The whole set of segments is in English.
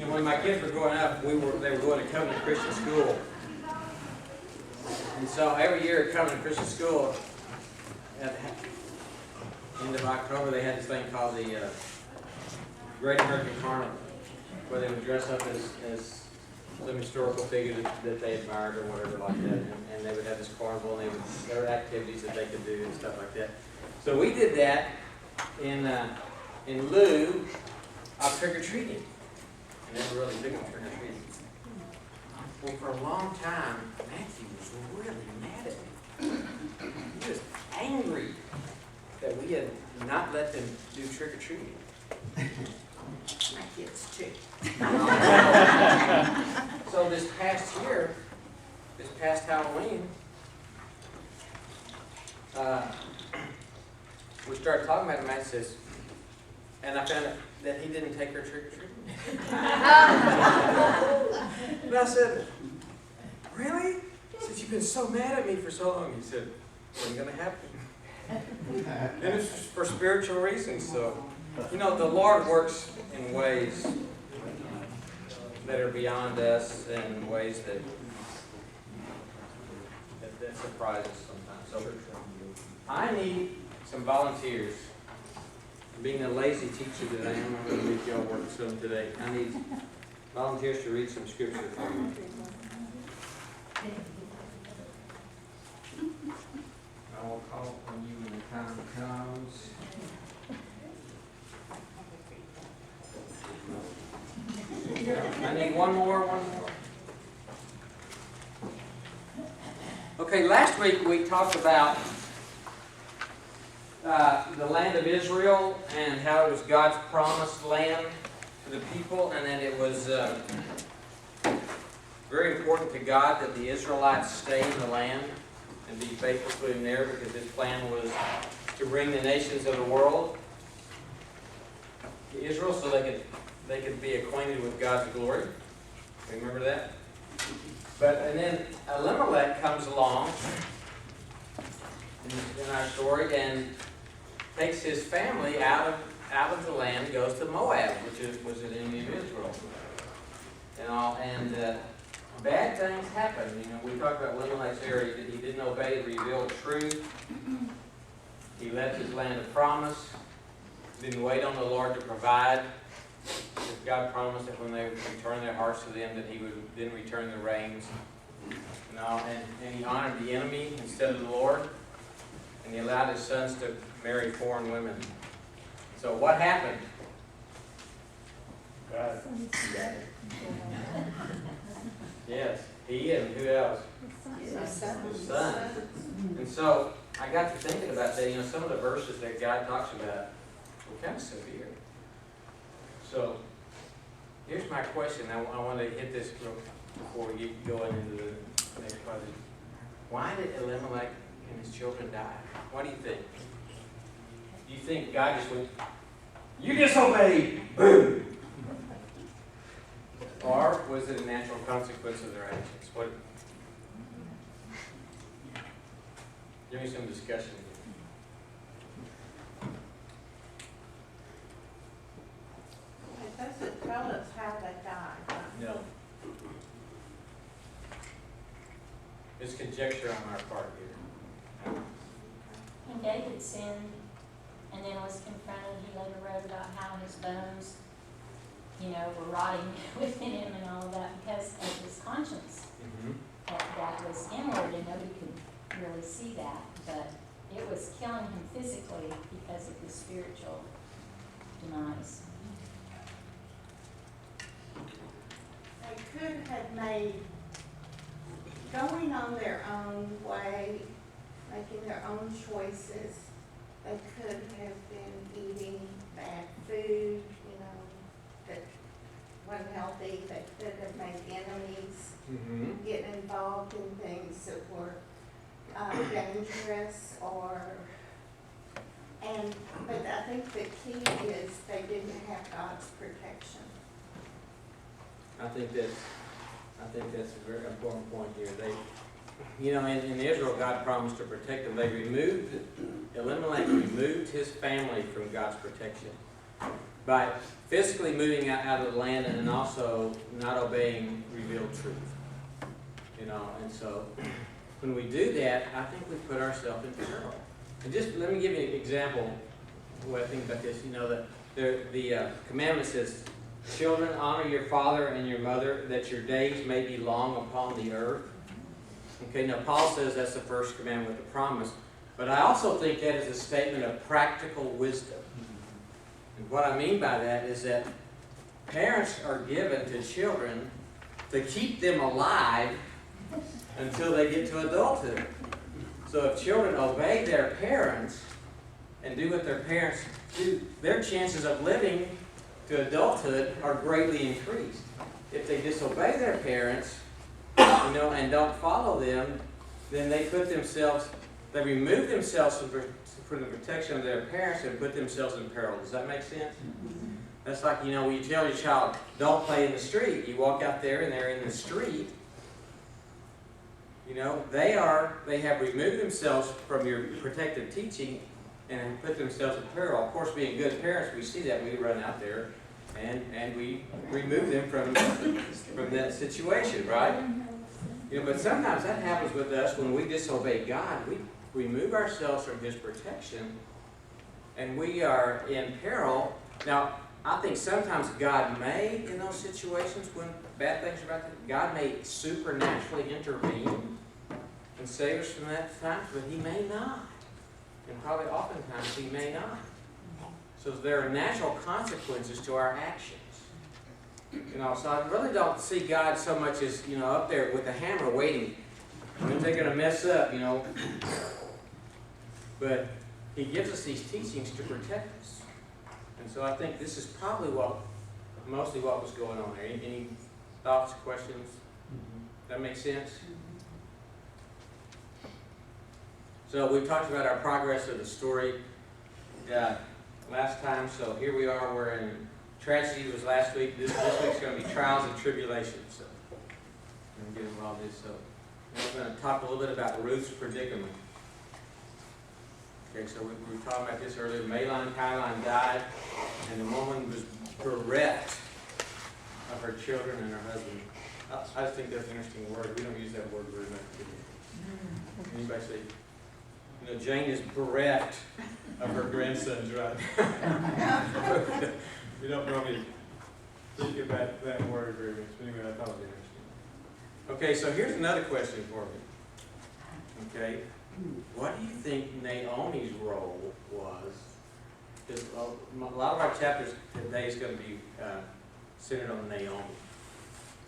And when my kids were growing up, they were going to Covenant Christian School. And so every year at Covenant Christian School, at the end of October, they had this thing called the Great American Carnival, where they would dress up as some historical figure that they admired or whatever like that. And they would have this carnival, and there were activities that they could do and stuff like that. So we did that in lieu of trick-or-treating. I never really big on trick-or-treating. Well, for a long time, Matthew was really mad at me. He was angry that we had not let them do trick-or-treating. My kids too. So this past Halloween, we started talking about it, and Matt says, and I found out that he didn't take her trick-or-treating. And I said, really? He said, you've been so mad at me for so long. He said, it wasn't going to happen. And it's for spiritual reasons. So, you know, the Lord works in ways that are beyond us and ways that surprise us sometimes. So I need some volunteers. Being a lazy teacher that I am, I'm going to make y'all work some today. I need volunteers to read some scripture for me. I will call on you when the time comes. I need one more. Okay, last week we talked about the land of Israel and how it was God's promised land to the people, and that it was very important to God that the Israelites stay in the land and be faithful to Him there, because His plan was to bring the nations of the world to Israel so they could be acquainted with God's glory. Remember that? And then Elimelech comes along in our story and takes his family out of the land and goes to Moab, which was an enemy of Israel. And bad things happen. You know, we talked about Elimelech's area. He didn't obey the revealed truth. He left his land of promise. Didn't wait on the Lord to provide. God promised that when they would return their hearts to them, that He would then return the rains. And he honored the enemy instead of the Lord. And he allowed his sons to marry foreign women. So what happened? God. Yes, he and who else? His son. And so I got to thinking about that. You know, some of the verses that God talks about were kind of severe. So here's my question. I want to hit this before we get going into the next part. Why did Elimelech and his children die? What do you think? Do you think God just went, you disobeyed, boom? Or was it a natural consequence of their actions? What? Give me some discussion. It doesn't tell us how they died. No. It's conjecture on our part here. When David sinned and then was confronted, he later wrote about how his bones, were rotting within him and all of that because of his conscience. Mm-hmm. That was inward, and nobody could really see that, but it was killing him physically because of his spiritual demise. They could have made going on their own way, making their own choices. They could have been eating bad food, that wasn't healthy. They could have made enemies, Mm-hmm. get involved in things that were dangerous, but I think the key is they didn't have God's protection. I think that's a very important point here. In Israel, God promised to protect them. Elimelech removed his family from God's protection. by physically moving out of the land and then also not obeying revealed truth. You know, and so when we do that, I think we put ourselves in peril. And just let me give you an example of what I think about this. You know, the commandment says, children, honor your father and your mother, that your days may be long upon the earth. Okay, now Paul says that's the first commandment with the promise. But I also think that is a statement of practical wisdom. And what I mean by that is that parents are given to children to keep them alive until they get to adulthood. So if children obey their parents and do what their parents do, their chances of living to adulthood are greatly increased. If they disobey their parents, you know, and don't follow them, then they remove themselves from the protection of their parents and put themselves in peril. Does that make sense? That's like, you know, when you tell your child, don't play in the street. You walk out there and they're in the street. You know, they have removed themselves from your protective teaching and put themselves in peril. Of course, being good parents, we see that. We run out there and we remove them from that situation, right? You know, but sometimes that happens with us when we disobey God. We remove ourselves from His protection and we are in peril. Now, I think sometimes God may, in those situations when bad things are about to, God may supernaturally intervene and save us from that time, but He may not. And probably oftentimes He may not. So there are natural consequences to our actions. You know, so I really don't see God so much as, you know, up there with a hammer waiting. When they're going to mess up, you know. But He gives us these teachings to protect us. And so I think this is probably mostly what was going on there. Any thoughts, questions? That makes sense? So we talked about our progress of the story last time. So here we are. We're in tragedy was last week. This week's going to be trials and tribulations. So I'm going to get involved in this. So we're going to talk a little bit about Ruth's predicament. Okay, so we were talking about this earlier. Mahlon Chiron died, and the woman was bereft of her children and her husband. I just think that's an interesting word. We don't use that word very much, do we? Anybody say, you know, Jane is bereft of her grandsons, right? We don't normally think about that word very much. But anyway, I thought it was interesting. Okay, so here's another question for me. Okay. What do you think Naomi's role was? Because a lot of our chapters today is going to be centered on Naomi.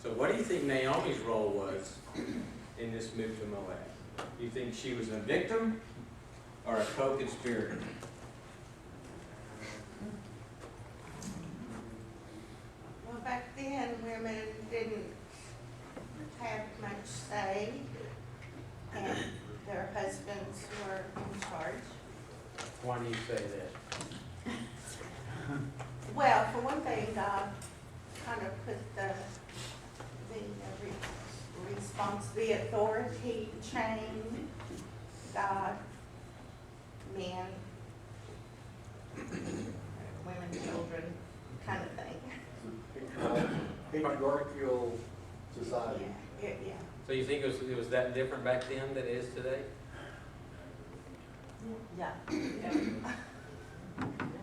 So what do you think Naomi's role was in this move to Moab? Do you think she was a victim or a co-conspirator? Well, back then, women didn't have much say, and their husbands were in charge. Why do you say that? Well, for one thing, God kind of put the authority chain, God, men, women, children, kind of thing. Patriarchal society. Yeah. So you think it was that different back then than it is today? Yeah.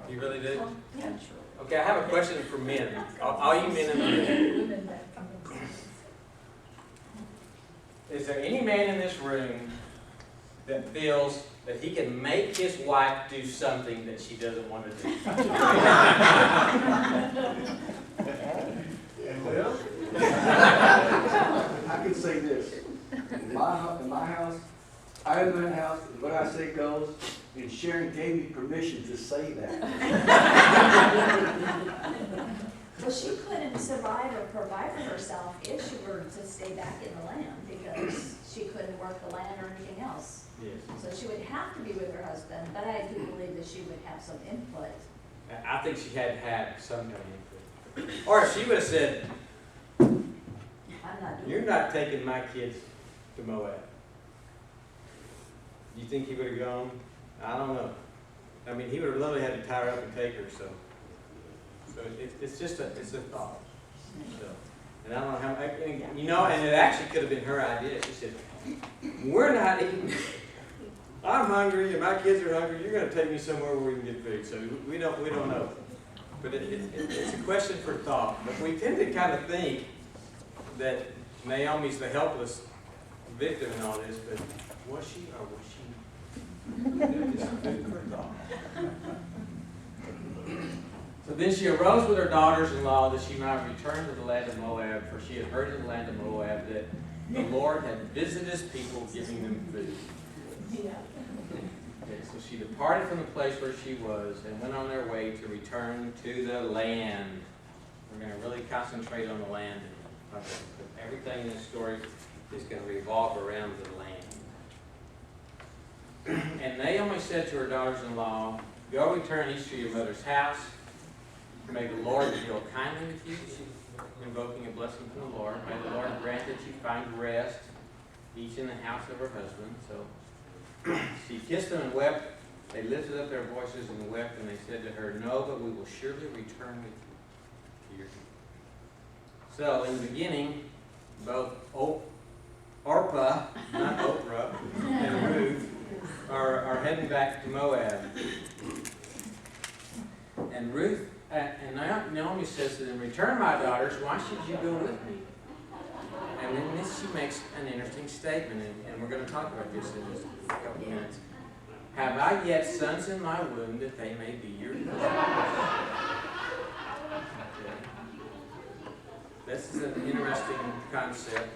You really do? Yeah, sure. Okay, I have a question for men. All you men in the room. Is there any man in this room that feels that he can make his wife do something that she doesn't want to do? Well, I can say this. In my house, I am in the house, and what I say goes, and Sharon gave me permission to say that. Well, she couldn't survive or provide for herself if she were to stay back in the land because she couldn't work the land or anything else. Yes. So she would have to be with her husband, but I do believe that she would have some input. I think she had some kind of input. Or if she would have said, I'm not doing "You're not taking my kids to Moab," do you think he would have gone? I don't know. I mean, he would have literally had to tie her up and take her, so. it's just it's a thought. So, and I don't know how, and, you know, and it actually could have been her idea. She said, we're not eating. I'm hungry and my kids are hungry. You're going to take me somewhere where we can get food. So we don't know. But it's a question for thought. But we tend to kind of think that Naomi's the helpless victim in all this. But was she or was she? Just food for thought. So then she arose with her daughters-in-law that she might return to the land of Moab, for she had heard in the land of Moab that the Lord had visited his people, giving them food. Yeah. Okay, so she departed from the place where she was and went on their way to return to the land. We're going to really concentrate on the land. Everything in this story is going to revolve around the land. And Naomi said to her daughters-in-law, go return each to your mother's house. May the Lord deal kindly with you, invoking a blessing from the Lord. May the Lord grant that you find rest, each in the house of her husband. So she kissed them and wept. They lifted up their voices and wept, and they said to her, no, but we will surely return with you to your people. So in the beginning, both Orpah, not Oprah, and Ruth are heading back to Moab. And Ruth and Naomi says to them, return, my daughters, why should you go with me? And then she makes an interesting statement, and we're going to talk about this in just a couple of minutes. Have I yet sons in my womb that they may be your husbands? This is an interesting concept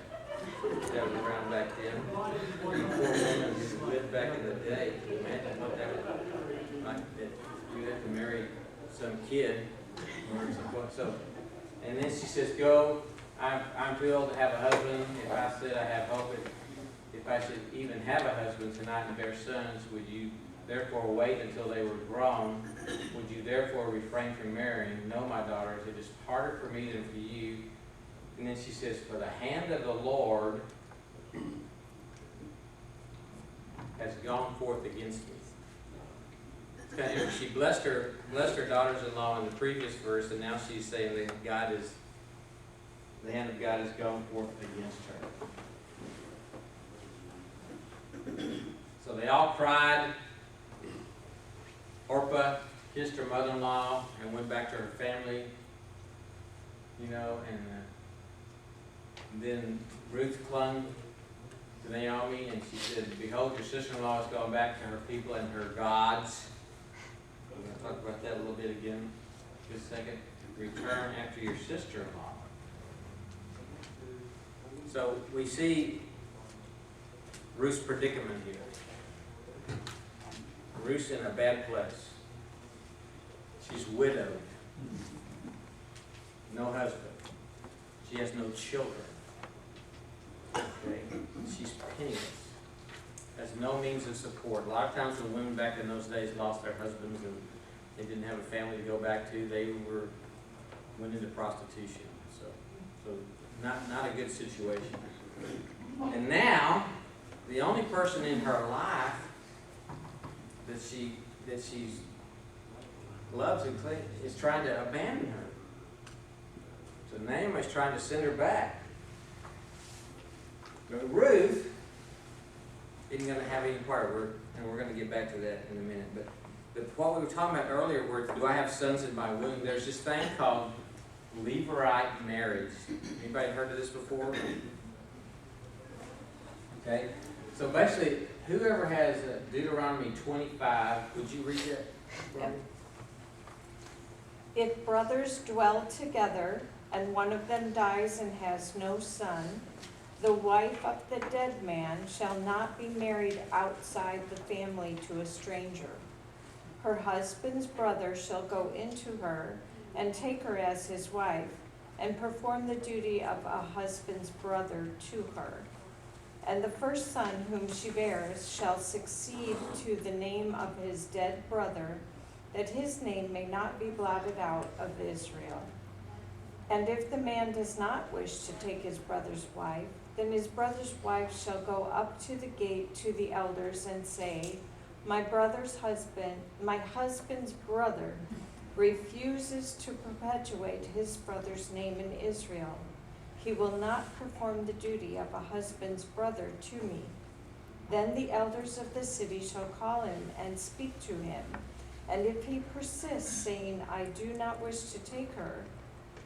that was around back then. Poor women who lived back in the day. Imagine what that would like, that you have to marry some kid or something. So, and then she says, go, I'm thrilled to have a husband. If I said I have hope, if I should even have a husband tonight and bear sons, would you therefore wait until they were grown? Would you therefore refrain from marrying? No, my daughters, it is harder for me than for you. And then she says, for the hand of the Lord has gone forth against me. It's kind of interesting. She blessed her daughters-in-law in the previous verse, and now she's saying that the hand of God has gone forth against her. So they all cried. Orpah kissed her mother-in-law and went back to her family, and then Ruth clung to Naomi, and she said, behold, your sister-in-law has gone back to her people and her gods. We're going to talk about that a little bit again. Just a second. Return after your sister-in-law. So we see Ruth's predicament here. Ruth's in a bad place. She's widowed. No husband. She has no children. Okay? She's penniless. Has no means of support. A lot of times when women back in those days lost their husbands and they didn't have a family to go back to, they went into prostitution. So not a good situation. And now, the only person in her life that she loves and clings is trying to abandon her. So Naomi's trying to send her back. But Ruth isn't going to have any part, and we're going to get back to that in a minute. But what we were talking about earlier, where do I have sons in my womb? There's this thing called Levirate marriage. Anybody heard of this before? Okay. So basically, whoever has Deuteronomy 25, would you read that? Yep. If brothers dwell together, and one of them dies and has no son, the wife of the dead man shall not be married outside the family to a stranger. Her husband's brother shall go into her and take her as his wife, and perform the duty of a husband's brother to her. And the first son whom she bears shall succeed to the name of his dead brother, that his name may not be blotted out of Israel. And if the man does not wish to take his brother's wife, then his brother's wife shall go up to the gate to the elders and say, my husband's brother refuses to perpetuate his brother's name in Israel, he will not perform the duty of a husband's brother to me. Then the elders of the city shall call him and speak to him. And if he persists, saying, I do not wish to take her,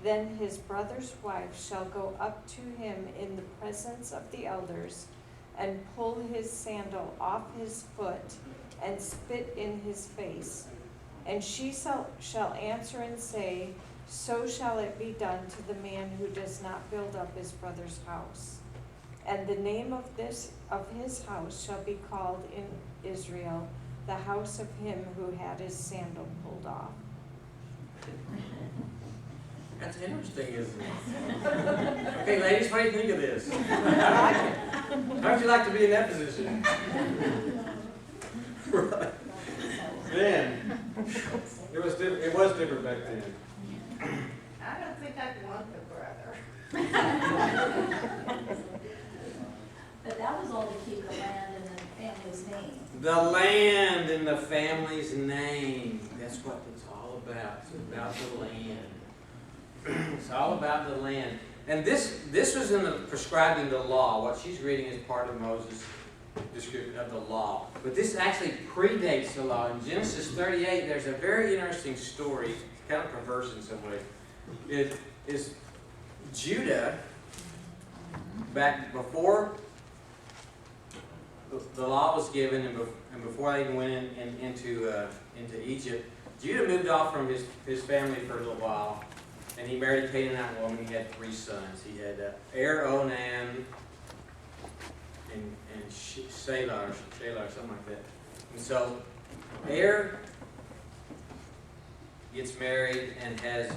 then his brother's wife shall go up to him in the presence of the elders and pull his sandal off his foot and spit in his face. And she shall answer and say, so shall it be done to the man who does not build up his brother's house. And the name of his house shall be called in Israel, the house of him who had his sandal pulled off. That's interesting, isn't it? Okay, ladies, what do you think of this? How would you like to be in that position? Right. Then, it was different back then. I don't think I'd want the brother. But that was all to keep the land in the family's name. The land in the family's name. That's what it's all about. It's about the land. It's all about the land. And this was prescribed in the law. What she's reading is part of Moses' description of the law. But this actually predates the law. In Genesis 38, there's a very interesting story, kind of perverse in some ways. It is Judah, back before the law was given and before they even went into Egypt, Judah moved off from his family for a little while. And he married a Canaanite woman. He had 3 sons. He had Onan, and Selah, or something like that. And so, gets married and has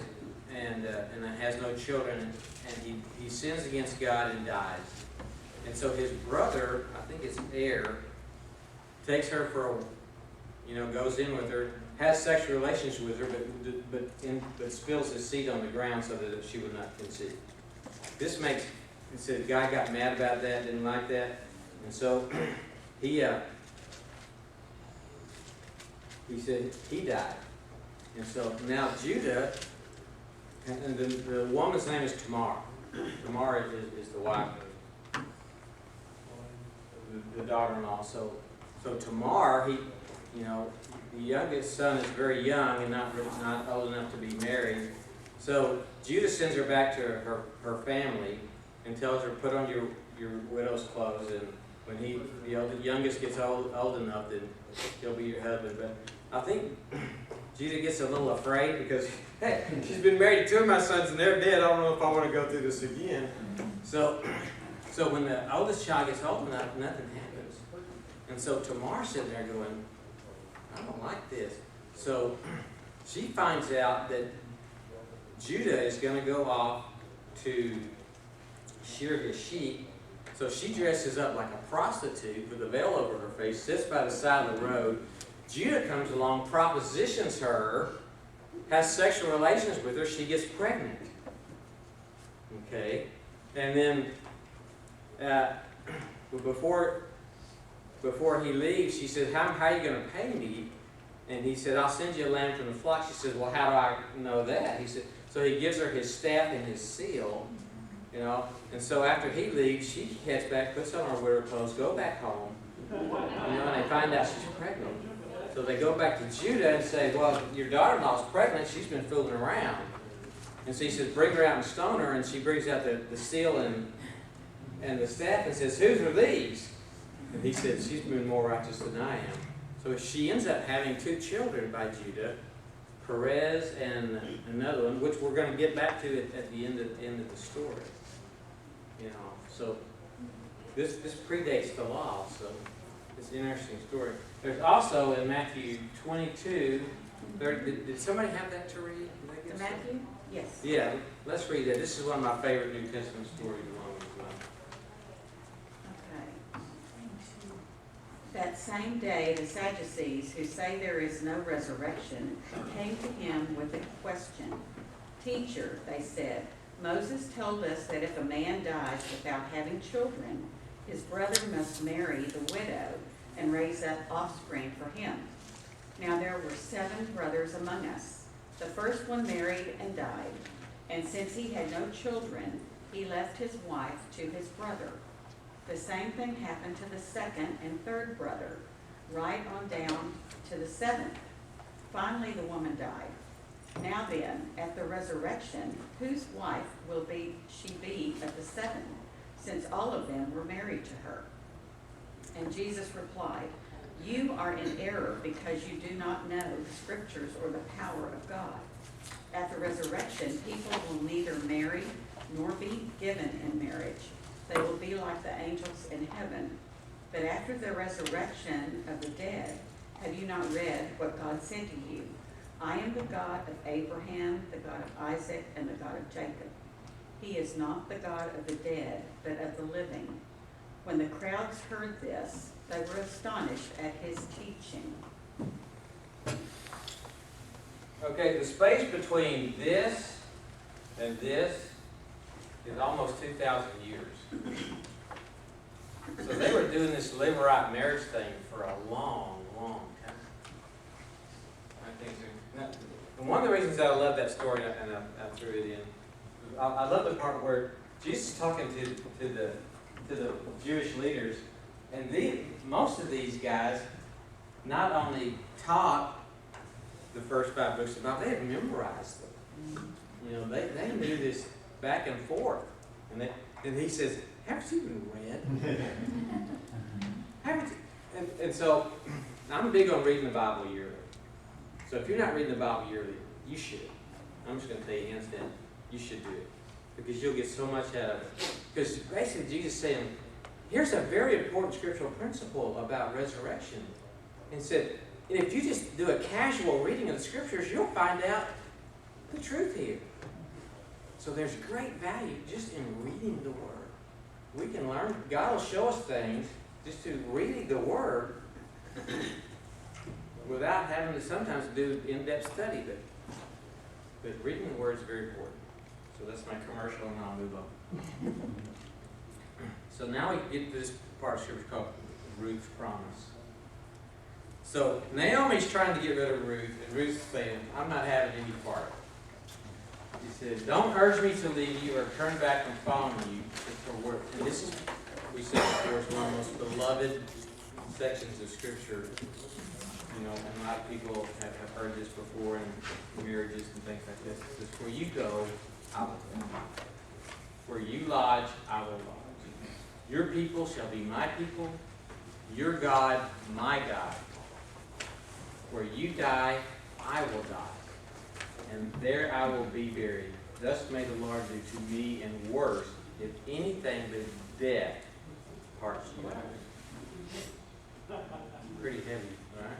no children, and he sins against God and dies. And so his brother, I think it's takes her goes in with her, has sexual relations with her, but spills his seed on the ground so that she would not conceive. It said the guy got mad about that, didn't like that, and so he said he died. And so now Judah, and the woman's name is Tamar. Tamar is the wife of the daughter-in-law. So Tamar, the youngest son is very young and not old enough to be married. So Judah sends her back to her family and tells her, put on your widow's clothes, and when the youngest gets old enough, then he'll be your husband. But I think Judah gets a little afraid because, hey, she's been married to 2 of my sons and they're dead. I don't know if I want to go through this again. So when the oldest child gets old enough, nothing happens. And so Tamar's sitting there going, I don't like this. So she finds out that Judah is going to go off to shear his sheep. So she dresses up like a prostitute with a veil over her face, sits by the side of the road. Judah comes along, propositions her, has sexual relations with her, she gets pregnant. Okay? And then before he leaves, she said, how are you going to pay me? And he said, I'll send you a lamb from the flock. She said, well, how do I know that? He said, so he gives her his staff and his seal, And so after he leaves, she heads back, puts on her winter clothes, go back home, and they find out she's pregnant. So they go back to Judah and say, well, your daughter-in-law's pregnant. She's been fooling around. And so he says, bring her out and stone her. And she brings out the seal and the staff and says, whose are these? And he said, she's been more righteous than I am. So she ends up having 2 children by Judah, Perez and another one, which we're going to get back to at the end of the story. So this predates the law, so it's an interesting story. There's also in Matthew 22, 30, did somebody have that to read? Did I get Matthew? Yes. Yeah, let's read that. This is one of my favorite New Testament stories along with mine. Okay. That same day, the Sadducees, who say there is no resurrection, came to him with a question. Teacher, they said, Moses told us that if a man dies without having children, his brother must marry the widow and raise up offspring for him. Now there were 7 brothers among us. The first one married and died, and since he had no children, he left his wife to his brother. The same thing happened to the second and third brother, right on down to the seventh. Finally, the woman died. Now then, at the resurrection, whose wife will she be of the seven, since all of them were married to her? And Jesus replied, you are in error because you do not know the scriptures or the power of God. At the resurrection, people will neither marry nor be given in marriage. They will be like the angels in heaven. But after the resurrection of the dead, have you not read what God said to you? I am the God of Abraham, the God of Isaac, and the God of Jacob. He is not the God of the dead, but of the living. When the crowds heard this, they were astonished at his teaching. Okay, the space between this and this is almost 2,000 years. So they were doing this live-right marriage thing for a long, long time. I think so. Now, and one of the reasons that I love that story, and I threw it in, I love the part where Jesus is talking to the Jewish leaders, and most of these guys not only taught the first 5 books of the Bible, they had memorized them. You know, they knew this back and forth. And he says, haven't you even read? Haven't you? And so, I'm big on reading the Bible yearly. So if you're not reading the Bible yearly, you should. I'm just going to tell you hands down, you should do it. Because you'll get so much out of it. Because basically Jesus is saying, here's a very important scriptural principle about resurrection. And said, if you just do a casual reading of the scriptures, you'll find out the truth here. So there's great value just in reading the Word. We can learn. God will show us things just through reading the Word without having to sometimes do in-depth study. But reading the Word is very important. So that's my commercial, and I'll move on. So now we get to this part of Scripture called Ruth's promise. So Naomi's trying to get rid of Ruth, and Ruth's saying, I'm not having any part of it. She says, don't urge me to leave you or turn back from following you. And this is, we said before, it's one of the most beloved sections of Scripture. You know, and a lot of people have heard this before in marriages and things like this. It says, where you go, I will go. Where you lodge, I will lodge. Your people shall be my people, your God, my God. Where you die, I will die, and there I will be buried. Thus may the Lord do to me, and worse, if anything but death parts you. Pretty heavy, right?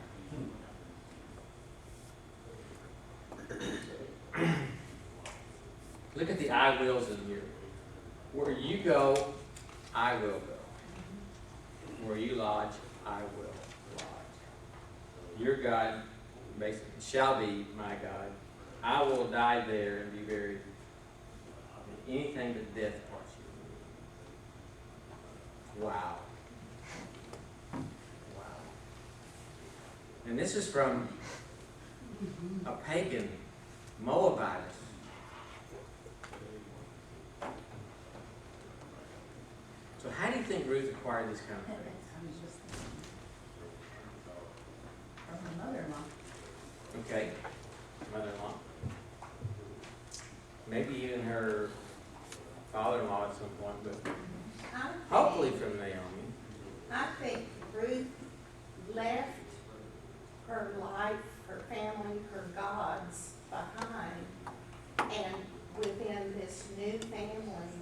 Look at the I wills in here. Where you go, I will go. Where you lodge, I will lodge. Your God basically shall be my God. I will die there and be buried. Anything but death parts you. Wow. Wow. And this is from a pagan Moabite. So how do you think Ruth acquired this kind of faith? From her mother-in-law. Okay, mother-in-law. Maybe even her father-in-law at some point, but hopefully from Naomi. I think Ruth left her life, her family, her gods behind, and within this new family,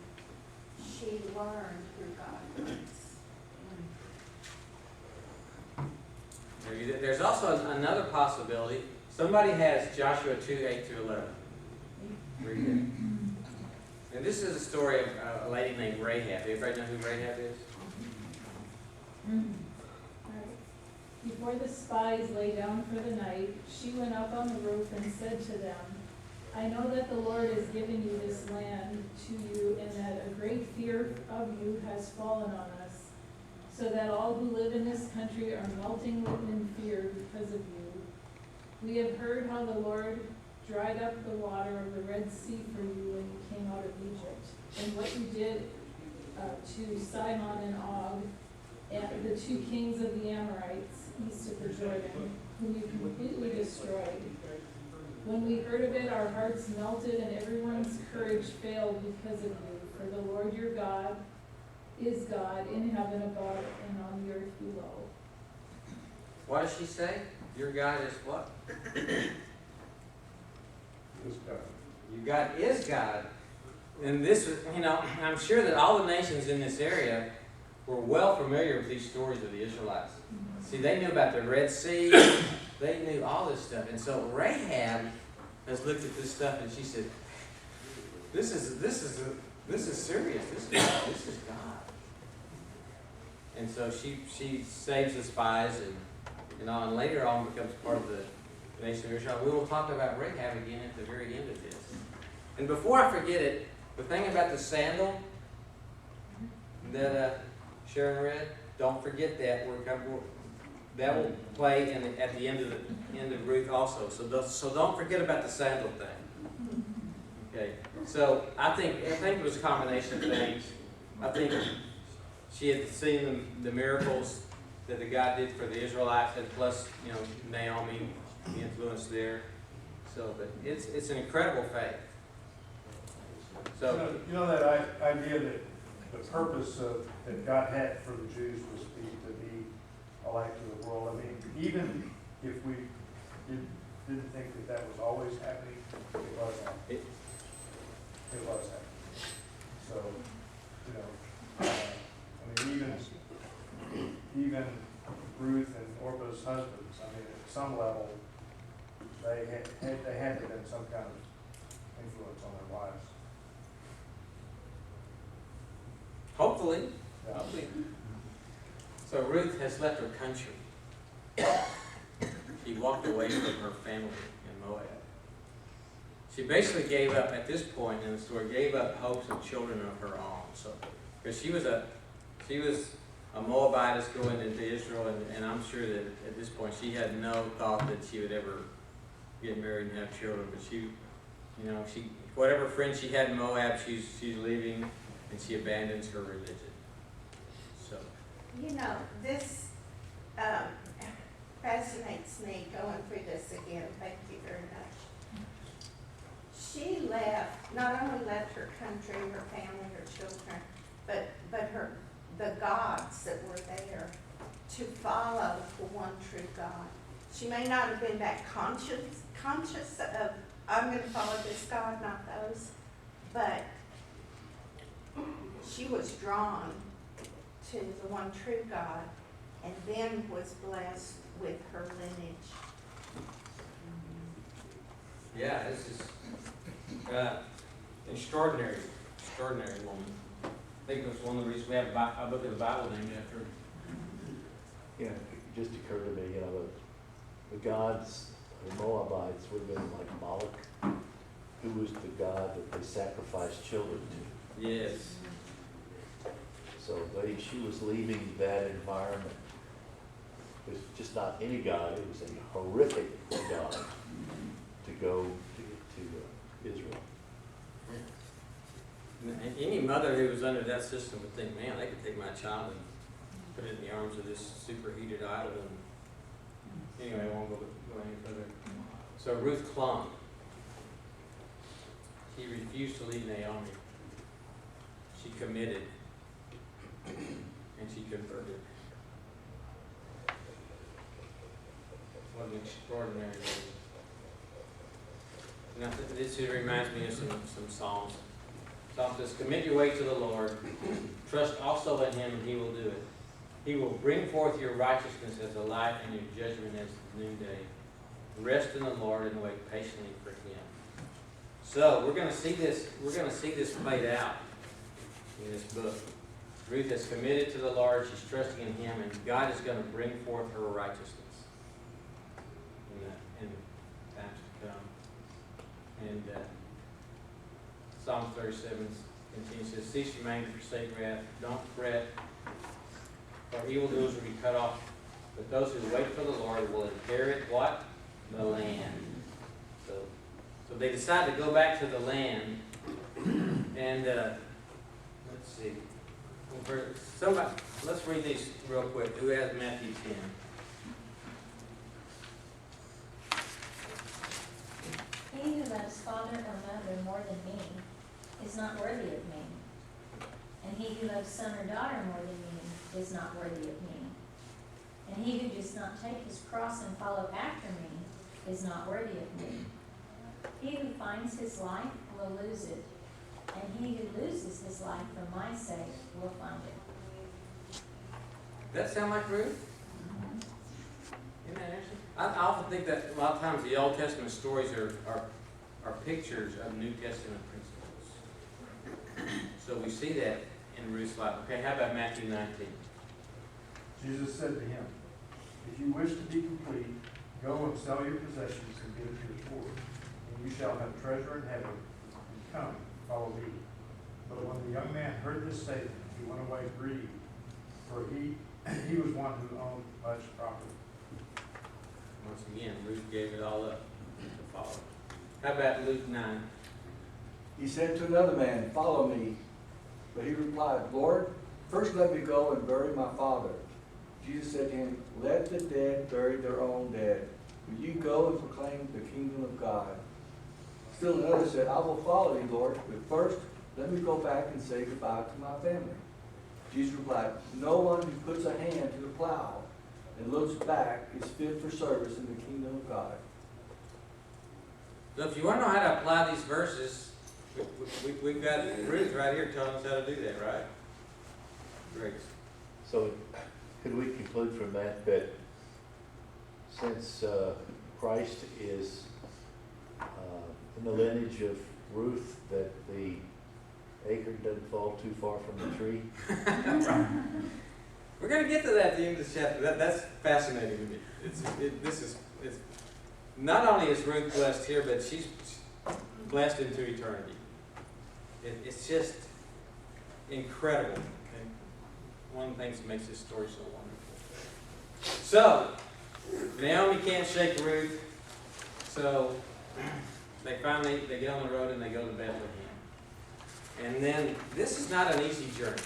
she learned who God was. There's also another possibility. Somebody has Joshua 2:8-11. Read it. And this is a story of a lady named Rahab. Everybody know who Rahab is? Before the spies lay down for the night, she went up on the roof and said to them, I know that the Lord has given you this land to you, and that a great fear of you has fallen on us, so that all who live in this country are melting in fear because of you. We have heard how the Lord dried up the water of the Red Sea for you when you came out of Egypt, and what you did to Sihon and Og, and the two kings of the Amorites east of the Jordan, whom you completely destroyed. When we heard of it, our hearts melted and everyone's courage failed because of you, for the Lord your God is God in heaven above and on the earth below. What does she say? Your God is what? Your God is God. And this was, I'm sure that all the nations in this area were well familiar with these stories of the Israelites. See, they knew about the Red Sea. They knew all this stuff. And so Rahab has looked at this stuff and she said, this is serious. This is God. And so she saves the spies and later on becomes part of the nation of Israel. We will talk about Rahab again at the very end of this. And before I forget it, the thing about the sandal that Sharon read, don't forget that. That will play at the end of Ruth also. So don't forget about the sandal thing. Okay. So I think it was a combination of things. I think she had seen the miracles that the God did for the Israelites, and plus Naomi, the influence there. So, but it's an incredible faith. So that idea that the purpose that God had for the Jews was to be a light to the world. I mean, even if we didn't think that was always happening, it was happening. It was happening. So, even Ruth and Orpah's husbands, at some level, they had to have some kind of influence on their wives. hopefully. So Ruth has left her country. She walked away from her family in Moab. She basically gave up, at this point in the story, gave up hopes of children of her own. So, because she was a Moabitess going into Israel, and I'm sure that at this point she had no thought that she would ever get married and have children. But she whatever friends she had in Moab, she's leaving, and she abandons her religion. So, this fascinates me going through this again. Thank you very much. She not only left her country, her family, her children, but the gods that were there to follow the one true God. She may not have been that conscious of, I'm going to follow this God, not those, but she was drawn to the one true God, and then was blessed with her lineage. yeah, this is extraordinary woman. I think it was one of the reasons we have a book of the Bible named after her. Yeah, it just occurred to me, the gods, the Moabites would have been like Moloch, who was the god that they sacrificed children to. Yes. So she was leaving that environment. It was just not any god, it was a horrific god to go to Israel. And any mother who was under that system would think, man, they could take my child and put it in the arms of this superheated idol. And anyway, I won't go any further. So Ruth clung. She refused to leave Naomi. She committed. And she converted. What an extraordinary lady. Now, this reminds me of some Psalms. Psalm says, commit your way to the Lord. Trust also in him, and he will do it. He will bring forth your righteousness as the light and your judgment as the noonday. Rest in the Lord and wait patiently for him. So we're going to see this. We're going to see this played out in this book. Ruth has committed to the Lord. She's trusting in him, and God is going to bring forth her righteousness in times to come. And Psalm 37 continues, says, cease from anger, forsake wrath, don't fret, for evildoers will be cut off, but those who wait for the Lord will inherit what? The land. So But they decide to go back to the land, and let's see. For somebody, let's read these real quick. Who has Matthew 10? He who loves father or mother more than me is not worthy of me. And he who loves son or daughter more than me is not worthy of me. And he who does not take his cross and follow after me is not worthy of me. He who finds his life will lose it, and he who loses his life for my sake will find it. Does that sound like Ruth? Isn't that interesting? I often think that a lot of times the Old Testament stories are pictures of New Testament principles. So we see that in Ruth's life. Okay, how about Matthew 19? Jesus said to him, if you wish to be complete, go and sell your possessions and give to the poor, and you shall have treasure in heaven. And come, follow me. But when the young man heard this statement, he went away grieved, for he was one who owned much property. Once again, Ruth gave it all up to follow. How about Luke 9? He said to another man, follow me. But he replied, Lord, first let me go and bury my father. Jesus said to him, let the dead bury their own dead. But you go and proclaim the kingdom of God. Still another said, I will follow you, Lord, but first let me go back and say goodbye to my family. Jesus replied, no one who puts a hand to the plow and looks back is fit for service in the kingdom of God. So if you want to know how to apply these verses, we've got Ruth right here telling us how to do that, right? Great. So could we conclude from that since Christ is in the lineage of Ruth, that the acorn doesn't fall too far from the tree? We're going to get to that at the end of the chapter. That's fascinating to me. It's not only is Ruth blessed here, but she's blessed into eternity. It's just incredible. Okay? One of the things that makes this story so wonderful. So, Naomi can't shake Ruth, so they get on the road and they go to Bethlehem. And then, this is not an easy journey.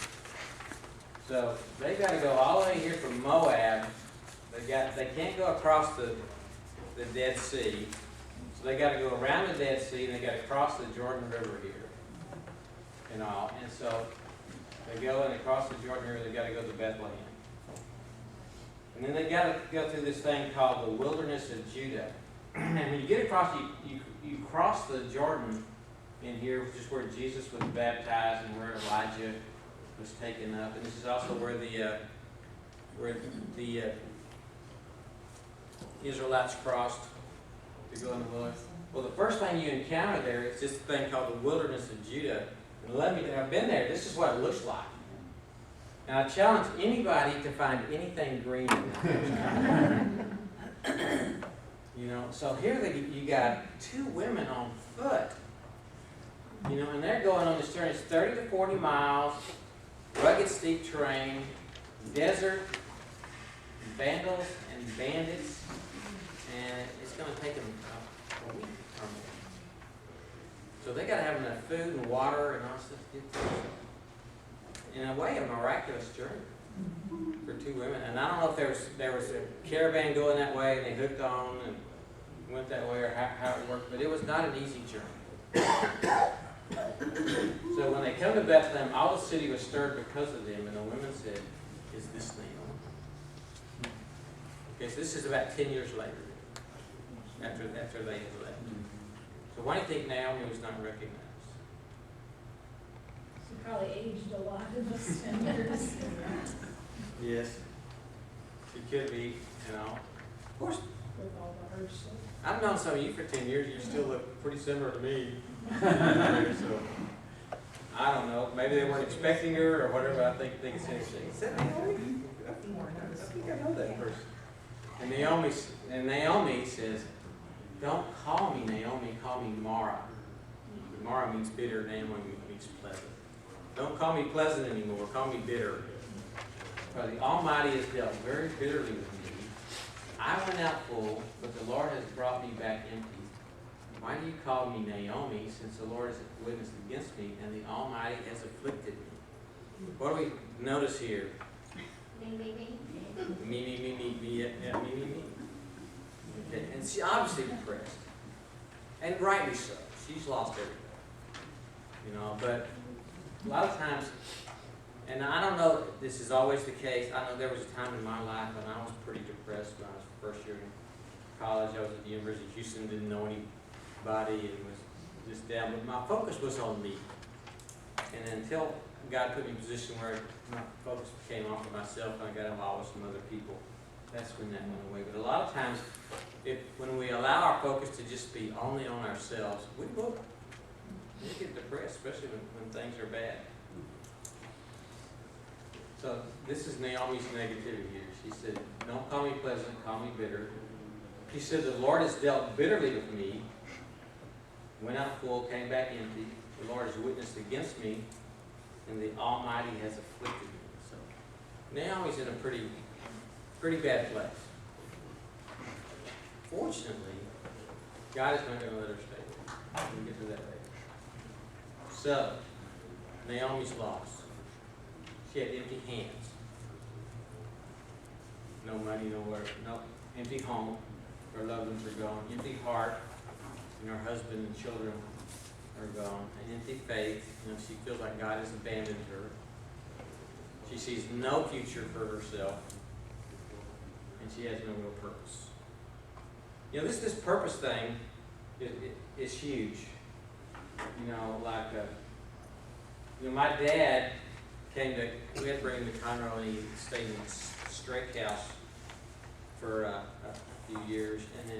So, they got to go all the way here from Moab. They can't go across the Dead Sea. So they got to go around the Dead Sea and they got to cross the Jordan River here. And all. And so, they go and they cross the Jordan River, they got to go to Bethlehem. And then they got to go through this thing called the wilderness of Judah. And when you get across, you cross the Jordan in here, which is where Jesus was baptized and where Elijah was taken up. And this is also where the Israelites crossed to go in the wilderness. Well, the first thing you encounter there is this thing called the wilderness of Judah. And let me, I've been there. This is what it looks like. And I challenge anybody to find anything green in that. You know, so here you got two women on foot. You know, and they're going on this journey. It's 30 to 40 miles, rugged, steep terrain, desert, vandals and bandits, and it's going to take them a week or more. So they got to have enough food and water and all stuff to get through. In a way, a miraculous journey for two women. And I don't know if there was a caravan going that way and they hooked on and went that way or how it worked, but it was not an easy journey. So when they come to Bethlehem, all the city was stirred because of them, and the women said, is this Naomi? Okay, so this is about 10 years later, after they had left. So why do you think Naomi was not recognized? She probably aged a lot in those 10 years. Yes. She could be, you know. Of course, With all the hardship. I've known some of you for 10 years, you still look pretty similar to me. So, I don't know, maybe they weren't expecting her or whatever, I think it's interesting. Is that Naomi? I think I know that person. And Naomi says, don't call me Naomi, call me Mara. Mara means bitter, Naomi means pleasant. Don't call me pleasant anymore, call me bitter. For the Almighty has dealt very bitterly with me. I went out full, but the Lord has brought me back empty. why do you call me Naomi, since the Lord is a witness against me, and the Almighty has afflicted me? What do we notice here? Me. Me, yeah, me. Okay, and she's obviously depressed. And rightly so. She's lost everything. You know, but a lot of times, and I don't know if this is always the case. I know there was a time in my life when I was pretty depressed when I was first year in college. I was at the University of Houston, didn't know anybody, and was just down. But my focus was on me. And until God put me in a position where my focus came off of myself and I got involved with some other people, that's when that went away. But a lot of times, when we allow our focus to just be only on ourselves, we get depressed, especially when things are bad. So this is Naomi's negativity here. She said, don't call me pleasant, call me bitter. She said, the Lord has dealt bitterly with me, went out full, came back empty. The Lord has witnessed against me, and the Almighty has afflicted me. So Naomi's in a pretty bad place. Fortunately, God is not going to let her stay there. We'll get to that later. So, Naomi's lost. She had empty hands. No money, no work, no empty home. Her loved ones are gone. Empty heart. And her husband and children are gone. An empty faith. You know, she feels like God has abandoned her. She sees no future for herself. And she has no real purpose. You know, this purpose thing is huge. You know, like, my dad we had to bring him to Conroe, and he stayed in a straight house for a few years. And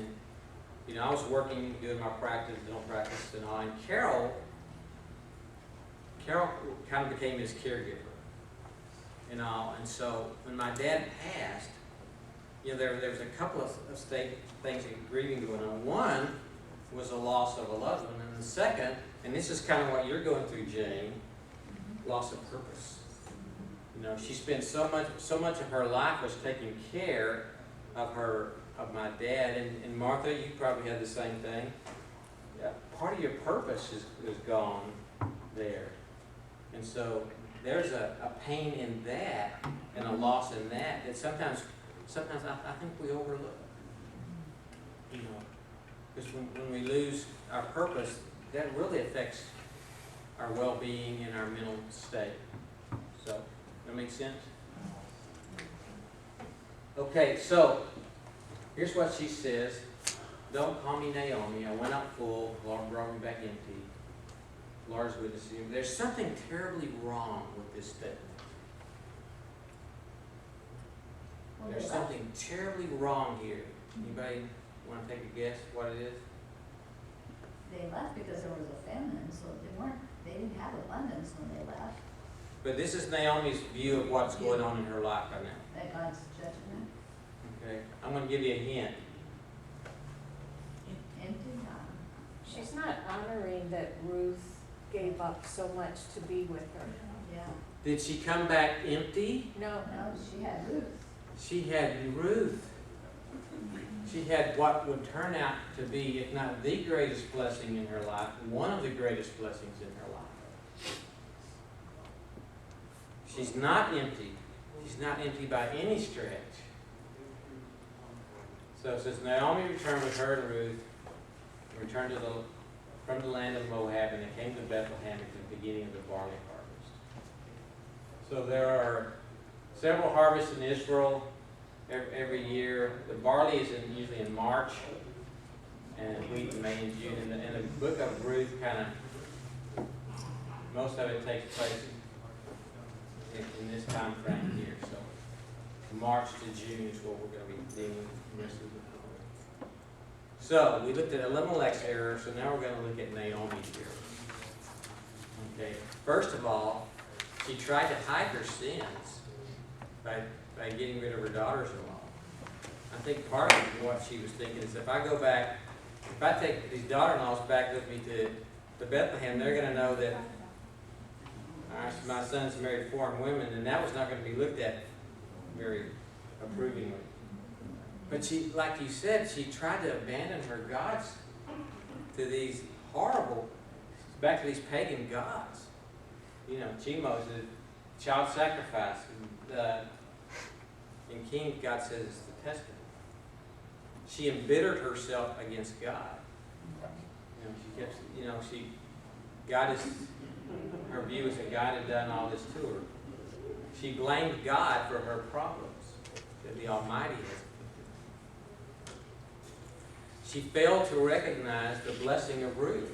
then, I was working, doing my dental practice and all, and Carol kind of became his caregiver and all. And so when my dad passed, there was a couple of state things of grieving going on. One was the loss of a loved one, and the second, and this is kind of what you're going through, Jane, loss of purpose. She spent so much of her life was taking care of my dad, and Martha, you probably had the same thing. Yeah, part of your purpose is gone there, and so there's a pain in that and a loss in that sometimes I think we overlook. Because when we lose our purpose, that really affects our well-being and our mental state. So, that makes sense? Okay, so here's what she says. Don't call me Naomi. I went out full. Lord brought me back empty. Lord's witnessing. There's something terribly wrong with this statement. There's something terribly wrong here. Anybody want to take a guess what it is? They left because there was a famine, so they didn't have abundance when they left. But this is Naomi's view of what's going on in her life right now. That God's judgment. Okay, I'm going to give you a hint. Empty God. She's not honoring that Ruth gave up so much to be with her. Yeah. Did she come back empty? No. No, she had Ruth. She had Ruth. She had what would turn out to be, if not the greatest blessing in her life, one of the greatest blessings in her life. She's not empty. She's not empty by any stretch. So it says, Naomi returned with her and Ruth, returned from the land of Moab, and they came to Bethlehem at the beginning of the barley harvest. So there are several harvests in Israel every year. The barley is usually in March, and wheat in May and June. And the book of Ruth most of it takes place in this time frame here. So March to June is what we're going to be dealing with the rest of the book. So we looked at Elimelech's error, so now we're going to look at Naomi's error. Okay. First of all, she tried to hide her sins by getting rid of her daughters-in-law. I think part of what she was thinking is if I take these daughter-in-laws back with me to Bethlehem, they're going to know that my son's married foreign women, and that was not going to be looked at very approvingly. But she, like you said, she tried to abandon her gods to these horrible, back to these pagan gods. You know, Chemos, the child sacrifice. In Kings, God says it's the testament. She embittered herself against God. You know, she kept, you know, God is, her view is that God had done all this to her. She blamed God for her problems that the Almighty has put. She failed to recognize the blessing of Ruth.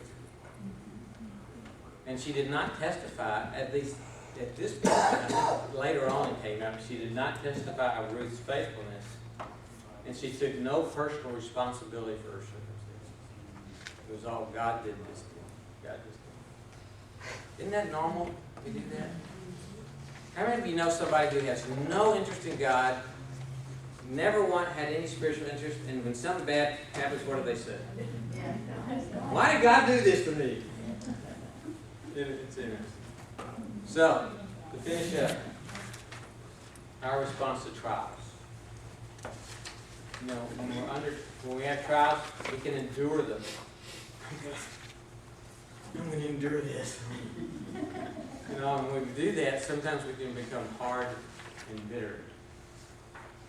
And she did not testify, at least at this point, later on it came out, she did not testify of Ruth's faithfulness. And she took no personal responsibility for her circumstances. It was all God did this to her. God just did. Isn't that normal to do that? How many of you know somebody who has no interest in God, never had any spiritual interest, and when something bad happens, what do they say? Why did God do this to me? It's interesting. So, to finish up, our response to trials. You know, when we have trials, we can endure them. I'm going to endure this. You know, and when we do that, sometimes we can become hard and bitter.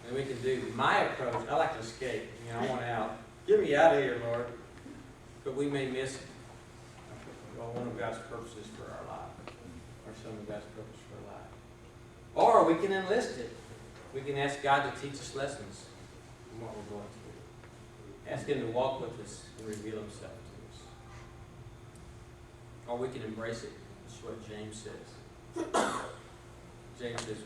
And we can do my approach. I like to escape. You know, I want out. Get me out of here, Lord. But we may miss one of God's purposes for our life, or some of God's purposes for our life. Or we can enlist it. We can ask God to teach us lessons from what we're going through. Ask Him to walk with us and reveal Himself to us. Or we can embrace it. That's what James says. James says,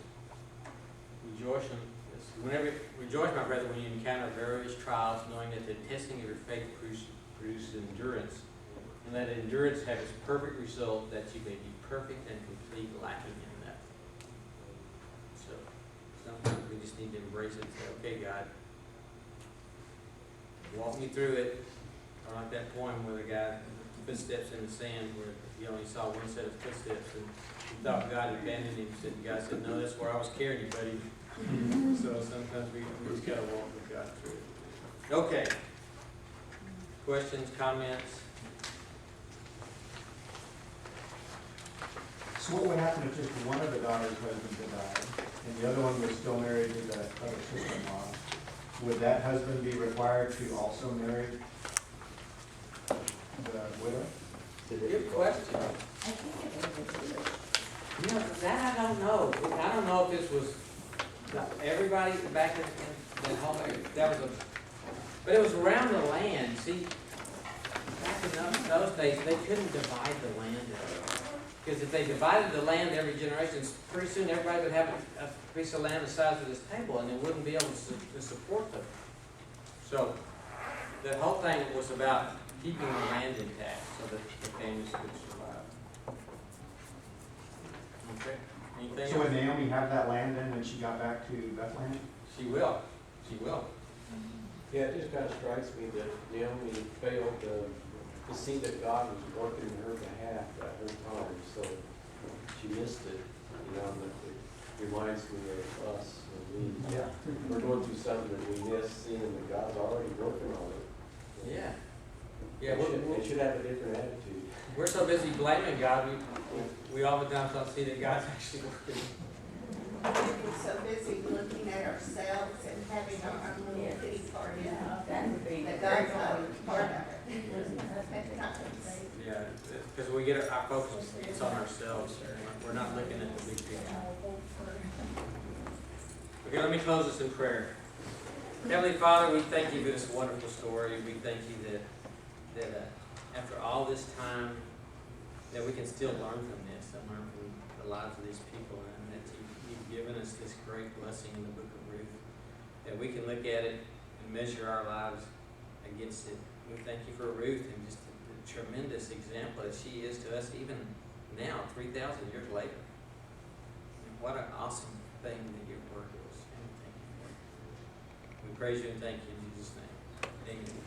rejoice, my brother, when you encounter various trials, knowing that the testing of your faith produces endurance. And let endurance have its perfect result, that you may be perfect and complete, lacking in nothing. So, sometimes we just need to embrace it and say, okay, God, walk me through it. Or like that poem where the guy, footsteps in the sand, where he only saw one set of footsteps, and he thought God had abandoned him. God said, no, that's where I was carrying you, buddy. So sometimes we just got to walk with God through it. Okay. Questions, comments? So what would happen if just one of the daughter's husbands had died, and the other one was still married to the other sister-in-law? Would that husband be required to also marry the widow? Good question. I think it was. You know, that I don't know. I don't know if this was everybody back in home. But it was around the land. See, back in those days, they couldn't divide the land. Because if they divided the land every generation, pretty soon everybody would have a piece of land the size of this table, and they wouldn't be able to support them. So the whole thing was about keeping the land intact so that the families could survive. Okay. Anything So would else? Naomi have that land then when she got back to Bethlehem? She will. She will. Yeah, it just kind of strikes me that Naomi failed to see that God was working in her behalf at her time, so she missed it. You know, and it reminds me of us when we're going through something that we miss, seeing that God's already working on it. Yeah. Yeah. They should have a different attitude. We're so busy blaming God, we oftentimes don't see that God's actually working. We're so busy looking at ourselves and having our own little pity party. That would be That very God's not part of it. At times. Yeah, because we get our focus, it's on ourselves. We're not looking at the big picture. Okay, let me close this in prayer. Heavenly Father, we thank you for this wonderful story. We thank you that after all this time, that we can still learn from this and learn from the lives of these people, and that you've given us this great blessing in the book of Ruth, that we can look at it and measure our lives against it. We thank you for Ruth and just the tremendous example that she is to us even now, 3,000 years later. And what an awesome thing that your work is. And we thank you for it. We praise you and thank you in Jesus' name. Amen.